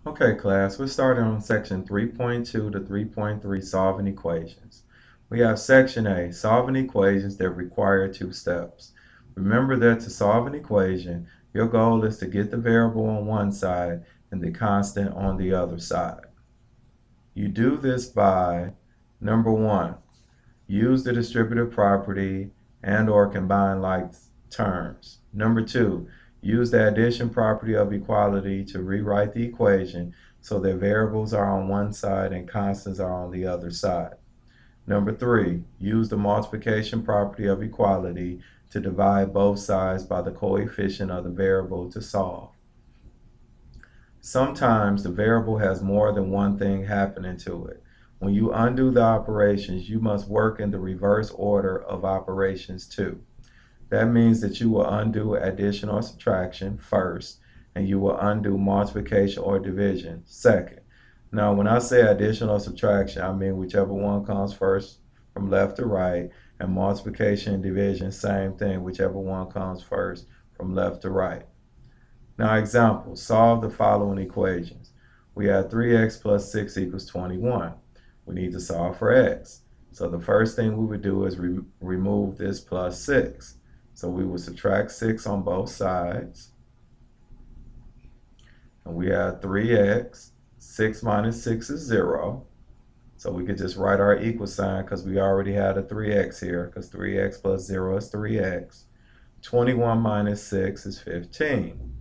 Okay, class, we're starting on section 3.2 to 3.3, solving equations. We have section A, solving equations that require two steps. Remember that to solve an equation, your goal is to get the variable on one side and the constant on the other side. You do this by, number one, use the distributive property and or combine like terms. Number two, use the addition property of equality to rewrite the equation so that variables are on one side and constants are on the other side. Number three, use the multiplication property of equality to divide both sides by the coefficient of the variable to solve. Sometimes the variable has more than one thing happening to it. When you undo the operations, you must work in the reverse order of operations too. That means that you will undo addition or subtraction first, and you will undo multiplication or division second. Now, when I say addition or subtraction, I mean whichever one comes first from left to right, and multiplication and division, same thing, whichever one comes first from left to right. Now, example, solve the following equations. We have 3x plus 6 equals 21. We need to solve for x. So the first thing we would do is remove this plus 6. So we would subtract 6 on both sides. And we have 3x. 6 minus 6 is 0. So we could just write our equal sign because we already had a 3x here, because 3x plus 0 is 3x. 21 minus 6 is 15.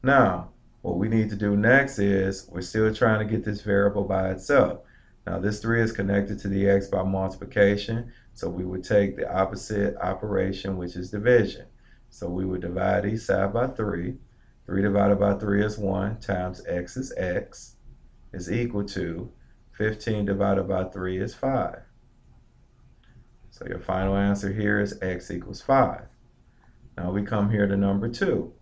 Now, what we need to do next is we're still trying to get this variable by itself. Now, this 3 is connected to the x by multiplication, so we would take the opposite operation, which is division. So we would divide each side by 3. 3 divided by 3 is 1 times x is equal to 15 divided by 3 is 5. So your final answer here is x equals 5. Now we come here to number 2.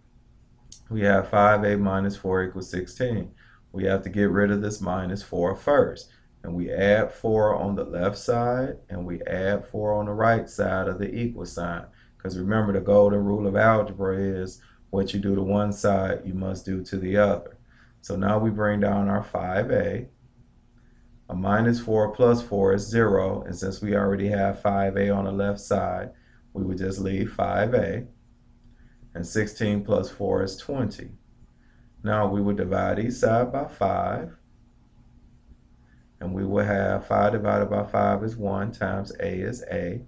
We have 5a minus 4 equals 16. We have to get rid of this minus 4 first. And we add 4 on the left side, and we add 4 on the right side of the equal sign. Because remember, the golden rule of algebra is what you do to one side, you must do to the other. So now we bring down our 5a. A minus 4 plus 4 is 0. And since we already have 5a on the left side, we would just leave 5a. And 16 plus 4 is 20. Now we would divide each side by 5. And we will have 5 divided by 5 is 1 times a is a.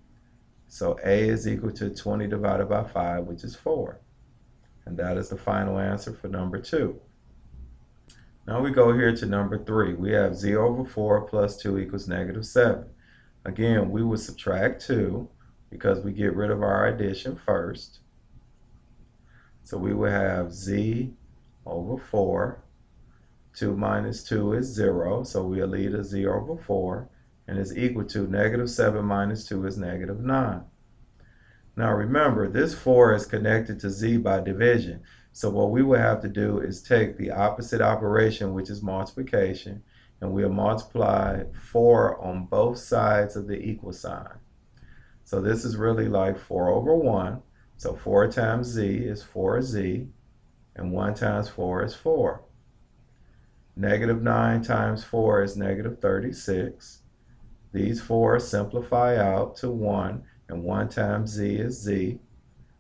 So a is equal to 20 divided by 5, which is 4. And that is the final answer for number 2. Now we go here to number 3. We have 0 over 4 plus 2 equals negative 7. Again, we would subtract 2 because we get rid of our addition first. So we will have z over 4. 2 minus 2 is 0, so we'll leave a 0 over 4, and is equal to negative 7 minus 2 is negative 9. Now remember, this 4 is connected to z by division, so what we will have to do is take the opposite operation, which is multiplication, and we'll multiply 4 on both sides of the equal sign. So this is really like 4 over 1. So 4 times z is 4z, and 1 times 4 is 4. Negative 9 times 4 is negative 36. These 4 simplify out to 1, and 1 times z is z.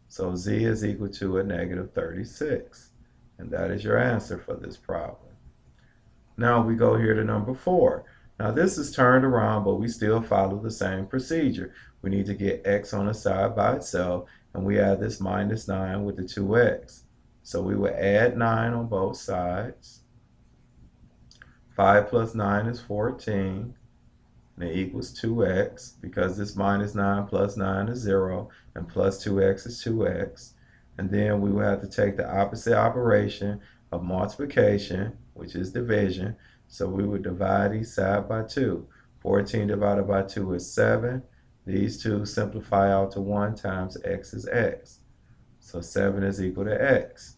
So z is equal to a negative 36. And that is your answer for this problem. Now we go here to number 4. Now this is turned around, but we still follow the same procedure. We need to get x on the side by itself, and we add this minus 9 with the 2x. So we will add 9 on both sides. 5 plus 9 is 14, and it equals 2x, because this minus 9 plus 9 is 0, and plus 2x is 2x. And then we will have to take the opposite operation of multiplication, which is division. So we would divide each side by 2. 14 divided by 2 is 7. These two simplify out to 1 times x is x. So 7 is equal to x.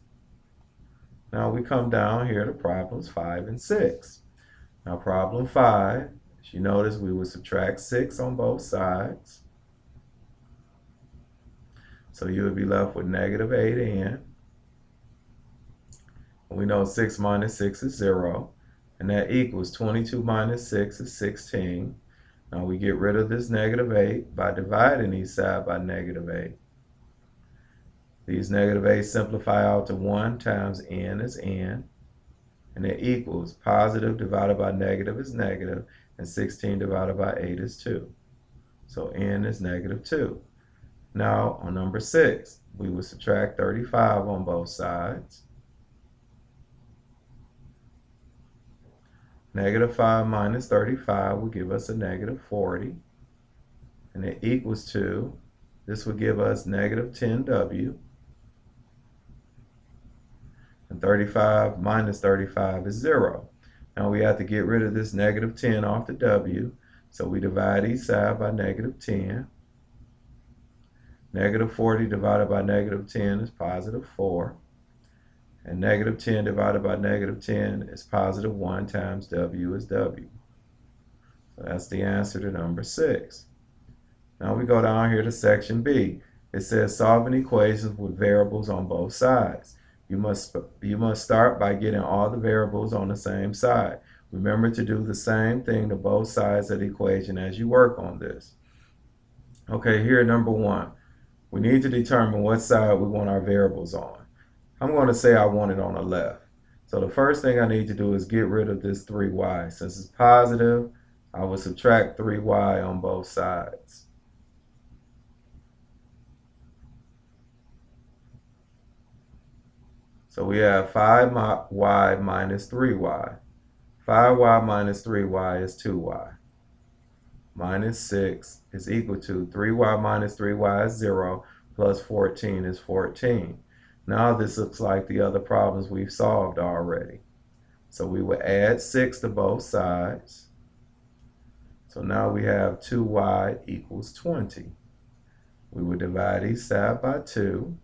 Now we come down here to problems 5 and 6. Now problem 5, as you notice, we would subtract 6 on both sides. So you would be left with negative 8n. We know 6 minus 6 is 0. And that equals 22 minus 6 is 16. Now we get rid of this negative 8 by dividing each side by negative 8. These negative 8 simplify out to 1 times n is n. And it equals positive divided by negative is negative. And 16 divided by 8 is 2. So n is negative 2. Now on number 6, we will subtract 35 on both sides. Negative 5 minus 35 will give us a negative 40. And it equals to, this will give us negative 10w. And 35 minus 35 is 0. Now we have to get rid of this negative 10 off the w. So we divide each side by negative 10. Negative 40 divided by negative 10 is positive 4. And negative 10 divided by negative 10 is positive 1 times w is w. So that's the answer to number 6. Now we go down here to section B. It says solving equations with variables on both sides. You must start by getting all the variables on the same side. Remember to do the same thing to both sides of the equation as you work on this. Okay, here number 1. We need to determine what side we want our variables on. I'm going to say I want it on the left. So the first thing I need to do is get rid of this 3y. Since it's positive, I will subtract 3y on both sides. So we have 5y minus 3y. 5y minus 3y is 2y. Minus 6 is equal to 3y minus 3y is 0, plus 14 is 14. Now this looks like the other problems we've solved already. So we will add 6 to both sides. So now we have 2y equals 20. We will divide each side by 2.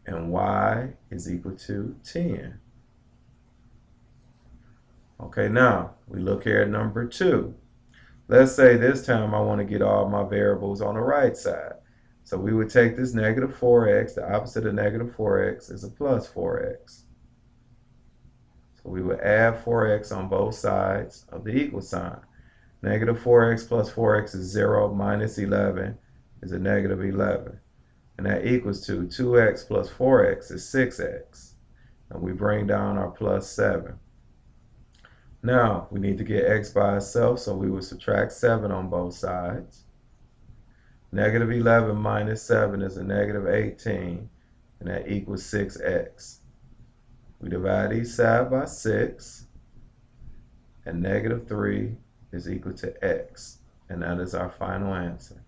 And y is equal to 10. Okay, now we look here at number 2. Let's say this time I want to get all my variables on the right side. So we would take this negative 4x, the opposite of negative 4x is a plus 4x. So we would add 4x on both sides of the equal sign. Negative 4x plus 4x is 0, minus 11 is a negative 11. And that equals to 2x plus 4x is 6x. And we bring down our plus 7. Now we need to get x by itself, so we will subtract 7 on both sides. Negative 11 minus 7 is a negative 18, and that equals 6x. We divide each side by 6, and negative 3 is equal to x, and that is our final answer.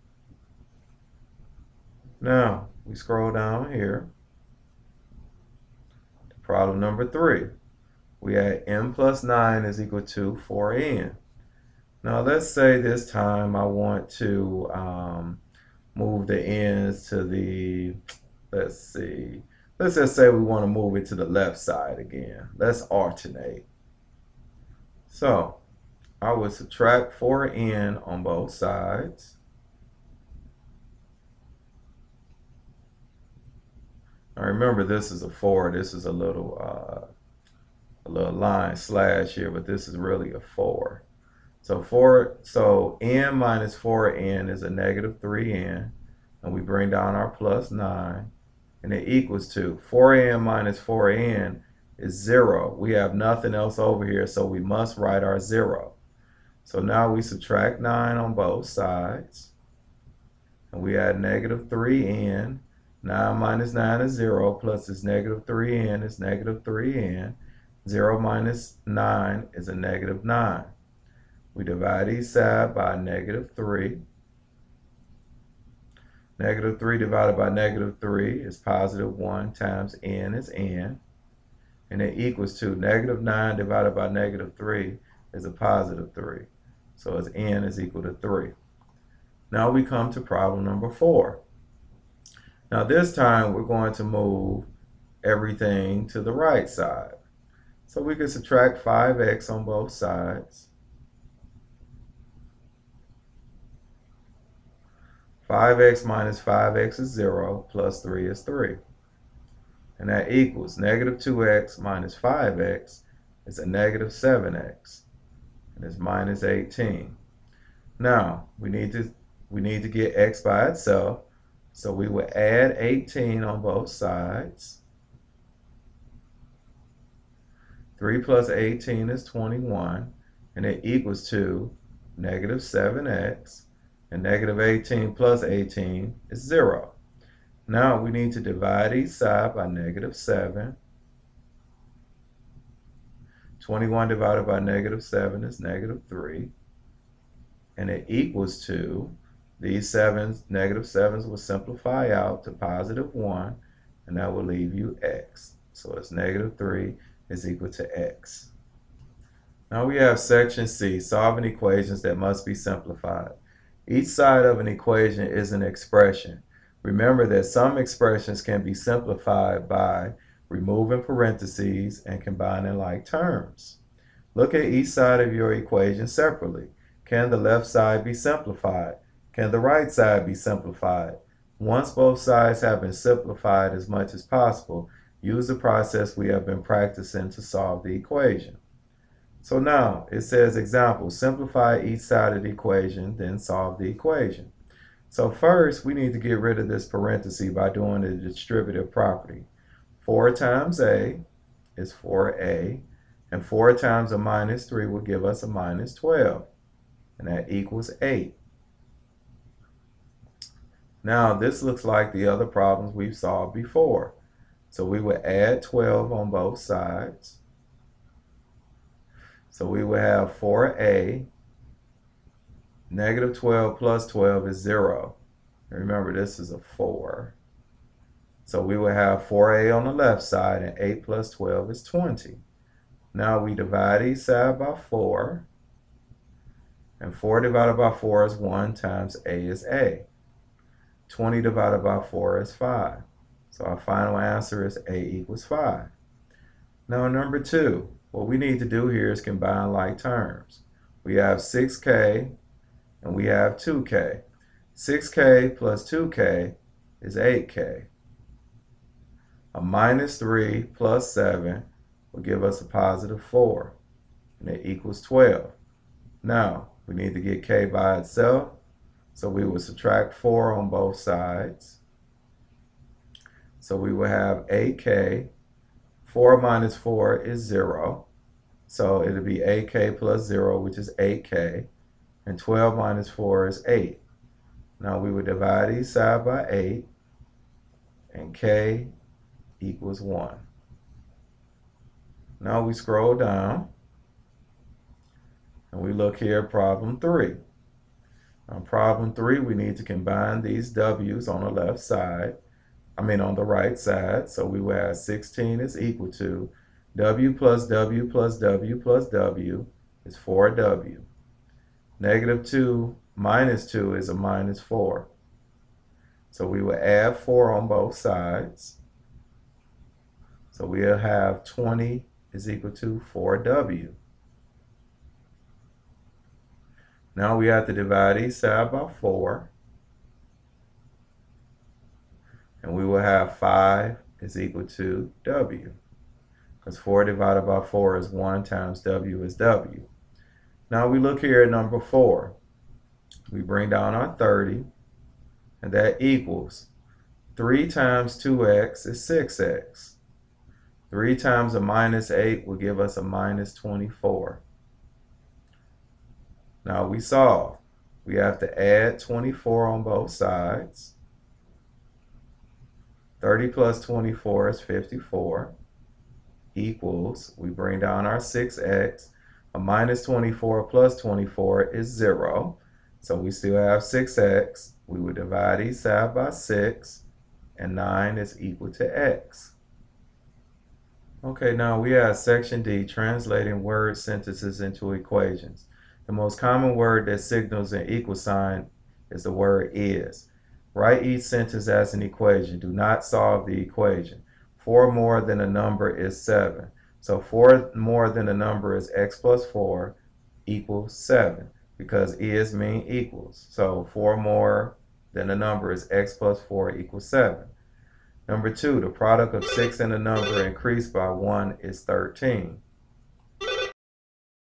Now, we scroll down here to problem number 3. We had n plus 9 is equal to 4n. Now, let's say this time I want to move the n's to the, let's just say we want to move it to the left side again. Let's alternate. So, I would subtract 4n on both sides. Now remember, this is a 4. This is a little line slash here, but this is really a 4. So n minus 4n is a negative 3n, and we bring down our plus 9, and it equals to 4n minus 4n is 0. We have nothing else over here, so we must write our 0. So now we subtract 9 on both sides, and we add negative 3n. 9 minus 9 is 0, plus this negative 3n is negative 3n. 0 minus 9 is a negative 9. We divide each side by negative 3. Negative 3 divided by negative 3 is positive 1 times n is n. And it equals to negative 9 divided by negative 3 is a positive 3. So it's n is equal to 3. Now we come to problem number 4. Now this time we're going to move everything to the right side. So we can subtract 5x on both sides. 5x minus 5x is 0, plus 3 is 3. And that equals negative 2x minus 5x is a negative 7x. And it's minus 18. Now, we need to get x by itself. So we will add 18 on both sides. 3 plus 18 is 21. And it equals to negative 7x. And negative 18 plus 18 is 0. Now we need to divide each side by negative 7. 21 divided by negative 7 is negative 3. And it equals to, these negative 7s will simplify out to positive 1, and that will leave you x. So it's negative 3 is equal to x. Now we have section C, solving equations that must be simplified. Each side of an equation is an expression. Remember that some expressions can be simplified by removing parentheses and combining like terms. Look at each side of your equation separately. Can the left side be simplified? Can the right side be simplified? Once both sides have been simplified as much as possible, use the process we have been practicing to solve the equation. So now it says example, simplify each side of the equation, then solve the equation. So first we need to get rid of this parenthesis by doing the distributive property. 4 times a is 4a, and 4 times a minus 3 will give us a minus 12, and that equals 8. Now this looks like the other problems we've solved before. So we would add 12 on both sides. So we will have 4a, negative 12 plus 12 is 0. Remember, this is a 4. So we will have 4a on the left side, and 8 plus 12 is 20. Now we divide each side by 4. And 4 divided by 4 is 1 times a is a. 20 divided by 4 is 5. So our final answer is a equals 5. Now number 2. What we need to do here is combine like terms. We have 6k and we have 2k. 6k plus 2k is 8k. A minus 3 plus 7 will give us a positive 4, and it equals 12. Now, we need to get k by itself, so we will subtract 4 on both sides. So we will have 8k. 4 minus 4 is 0. So it'll be 8k plus 0, which is 8k. And 12 minus 4 is 8. Now we would divide each side by 8. And k equals 1. Now we scroll down. And we look here at problem 3. On problem 3, we need to combine these w's on the left side. On the right side. So we will have 16 is equal to w plus w plus w plus w is 4w. Negative 2 minus 2 is a minus 4. So we will add 4 on both sides. So we'll have 20 is equal to 4w. Now we have to divide each side by 4. And we will have 5 is equal to w. Because 4 divided by 4 is 1 times w is w. Now we look here at number 4. We bring down our 30. And that equals 3 times 2x is 6x. 3 times a minus 8 will give us a minus 24. Now we solve. We have to add 24 on both sides. 30 plus 24 is 54, equals, we bring down our 6x, a minus 24 plus 24 is 0, so we still have 6x. We would divide each side by 6, and 9 is equal to x. Okay, now we have section D, translating word sentences into equations. The most common word that signals an equal sign is the word is. Write each sentence as an equation. Do not solve the equation. 4 more than a number is 7. So 4 more than a number is x plus 4 equals 7, because is mean equals. So 4 more than a number is x plus 4 equals 7. Number 2, the product of 6 and a number increased by 1 is 13.